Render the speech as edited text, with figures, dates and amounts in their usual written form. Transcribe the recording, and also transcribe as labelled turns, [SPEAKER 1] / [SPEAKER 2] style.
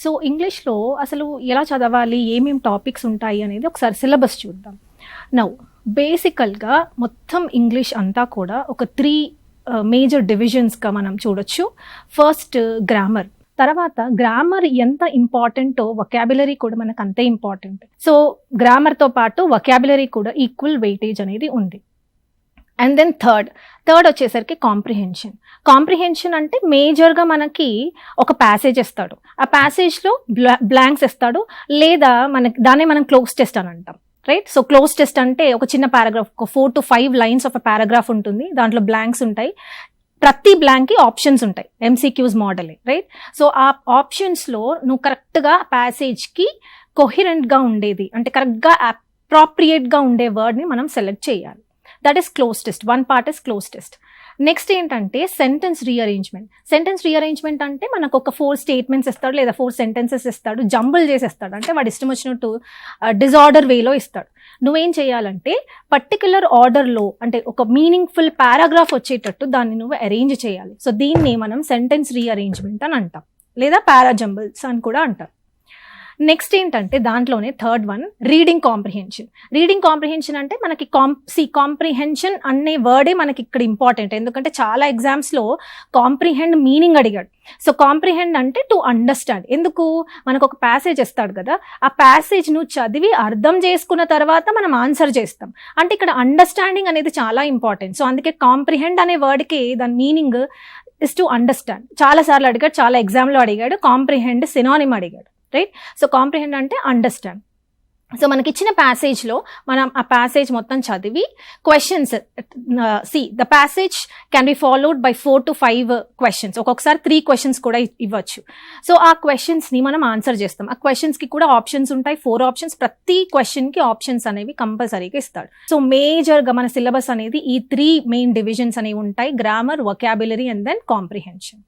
[SPEAKER 1] So ఇంగ్లీష్లో అసలు ఎలా చదవాలి, ఏమేమి టాపిక్స్ ఉంటాయి అనేది ఒకసారి సిలబస్ చూద్దాం. నౌ బేసికల్గా మొత్తం ఇంగ్లీష్ అంతా కూడా ఒక 3 మేజర్ డివిజన్స్గా మనం చూడొచ్చు. ఫస్ట్ గ్రామర్, తర్వాత గ్రామర్ ఎంత ఇంపార్టెంటో వొకాబులరీ కూడా మనకు అంతే ఇంపార్టెంట్. సో గ్రామర్తో పాటు వొకాబులరీ కూడా ఈక్వల్ వెయిటేజ్ అనేది ఉంది. అండ్ దెన్ థర్డ్ వచ్చేసరికి కాంప్రిహెన్షన్ అంటే మేజర్గా మనకి ఒక ప్యాసేజ్ ఇస్తాడు, ఆ ప్యాసేజ్లో బ్లాంక్స్ ఇస్తాడు, లేదా దాన్ని మనం క్లోజ్ టెస్ట్ అని అంటాం, రైట్? సో క్లోజ్ టెస్ట్ అంటే ఒక చిన్న పారాగ్రాఫ్, ఒక 4 to 5 లైన్స్ ఆఫ్ పారాగ్రాఫ్ ఉంటుంది, దాంట్లో బ్లాంక్స్ ఉంటాయి, ప్రతి బ్లాంక్కి ఆప్షన్స్ ఉంటాయి, MCQs మోడలే, రైట్? సో ఆ ఆప్షన్స్లో నువ్వు కరెక్ట్గా ప్యాసేజ్కి కొహిరెంట్గా ఉండేది, అంటే కరెక్ట్గా అప్రాప్రియేట్గా ఉండే వర్డ్ని మనం సెలెక్ట్ చేయాలి. That is cloze test. One part is cloze test. Next ఏంటంటే సెంటెన్స్ రీఅరేంజ్మెంట్ అంటే మనకు ఒక 4 స్టేట్మెంట్స్ ఇస్తాడు, లేదా 4 సెంటెన్సెస్ ఇస్తాడు, జంబుల్ చేసేస్తాడు, అంటే వాడు ఇష్టం వచ్చినట్టు డిజార్డర్ వేలో ఇస్తాడు. నువ్వేం చేయాలంటే పర్టికులర్ ఆర్డర్లో, అంటే ఒక మీనింగ్ఫుల్ పారాగ్రాఫ్ వచ్చేటట్టు దాన్ని నువ్వు అరేంజ్ చేయాలి. సో దీన్ని మనం సెంటెన్స్ రీఅరేంజ్మెంట్ అని అంటాం, లేదా పారాజంబుల్స్ అని కూడా అంటాం. నెక్స్ట్ ఏంటంటే దాంట్లోనే థర్డ్ వన్ రీడింగ్ కాంప్రిహెన్షన్ అంటే మనకి కాంప్రిహెన్షన్ అనే వర్డే మనకి ఇక్కడ ఇంపార్టెంట్, ఎందుకంటే చాలా ఎగ్జామ్స్లో కాంప్రిహెండ్ మీనింగ్ అడిగాడు. సో కాంప్రిహెండ్ అంటే టు అండర్స్టాండ్. ఎందుకు? మనకు ఒక ప్యాసేజ్ ఇస్తాడు కదా, ఆ ప్యాసేజ్ నువ్వు చదివి అర్థం చేసుకున్న తర్వాత మనం ఆన్సర్ చేస్తాం, అంటే ఇక్కడ అండర్స్టాండింగ్ అనేది చాలా ఇంపార్టెంట్. సో అందుకే కాంప్రిహెండ్ అనే వర్డ్కి దాని మీనింగ్ ఇస్ టు అండర్స్టాండ్. చాలాసార్లు అడిగాడు, చాలా ఎగ్జామ్లో అడిగాడు, కాంప్రిహెండ్ సినానిమ్ అడిగాడు, రైట్? సో కాంప్రిహెండ్ అంటే అండర్స్టాండ్. సో మనకి ఇచ్చిన ప్యాసేజ్లో మనం ఆ ప్యాసేజ్ మొత్తం చదివి questions, the passage can be followed by 4 to 5 questions, ఒక్కొక్కసారి 3 క్వశ్చన్స్ కూడా ఇవ్వచ్చు. సో ఆ క్వశ్చన్స్ని మనం ఆన్సర్ చేస్తాం. ఆ క్వశ్చన్స్కి కూడా ఆప్షన్స్ ఉంటాయి, 4 ఆప్షన్స్, ప్రతి క్వశ్చన్కి ఆప్షన్స్ అనేవి కంపల్సరీగా ఇస్తాడు. సో మేజర్గా మన సిలబస్ అనేది ఈ 3 మెయిన్ డివిజన్స్ అనేవి ఉంటాయి: grammar, vocabulary and then comprehension.